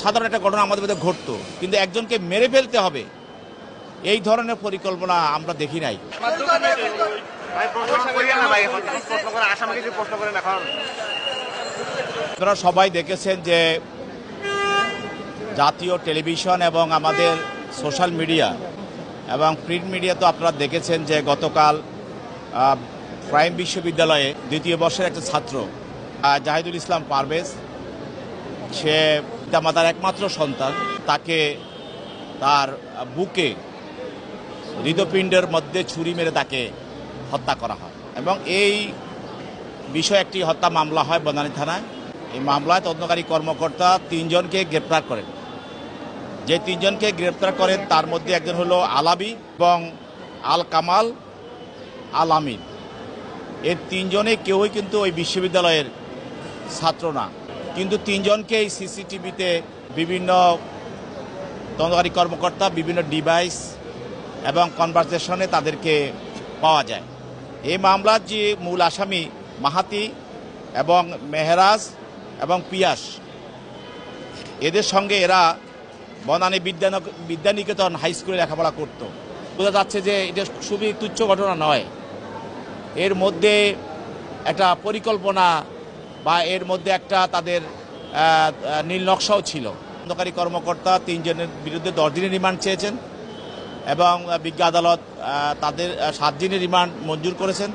সাধারণ একটা ঘটনা আমাদের মধ্যে ঘটতো, কিন্তু একজনকে মেরে ফেলতে হবে এই ধরনের পরিকল্পনা আমরা দেখি নাই। আপনারা সবাই দেখেছেন যে জাতীয় টেলিভিশন এবং আমাদের সোশ্যাল মিডিয়া এবং প্রিন্ট মিডিয়া তো আপনারা দেখেছেন যে গতকাল প্রাইম বিশ্ববিদ্যালয়ে দ্বিতীয় বর্ষের একটা ছাত্র জাহিদুল ইসলাম পারভেজ, সে পিতামাতার একমাত্র সন্তান, তাকে তার বুকে হৃদপিণ্ডের মধ্যে ছুরি মেরে তাকে হত্যা করা হয় এবং এই বিষয়ে একটি হত্যা মামলা হয় বনানী থানায়। এই মামলায় তদন্তকারী কর্মকর্তা 3 জনকে গ্রেপ্তার করেন। যে 3 জনকে গ্রেপ্তার করেন তার মধ্যে একজন হলো আলাবি এবং আল কামাল, আল আমিন। এই 3 জনে কেউই কিন্তু ওই বিশ্ববিদ্যালয়ের ছাত্র না, কিন্তু 3 জনকে এই সিসিটিভিতে বিভিন্ন তদন্তকারী কর্মকর্তা বিভিন্ন ডিভাইস এবং কনভারসেশনে তাদেরকে পাওয়া যায়। এই মামলার যে মূল আসামি মাহাতি এবং মেহরাজ এবং পিয়াস, এদের সঙ্গে এরা বনানী বিদ্যানিকেতন হাই স্কুলে লেখাপড়া করত। বোঝা যাচ্ছে যে এটা খুবই তুচ্ছ ঘটনা নয়, এর মধ্যে একটা পরিকল্পনা বা এর মধ্যে একটা তাদের নীল নকশাও ছিল। তদন্তকারী কর্মকর্তা 3 জনের বিরুদ্ধে 10 দিনের রিমান্ড চেয়েছেন এবং বিজ্ঞ আদালত তাদের 7 দিনের রিমান্ড মঞ্জুর করেছেন।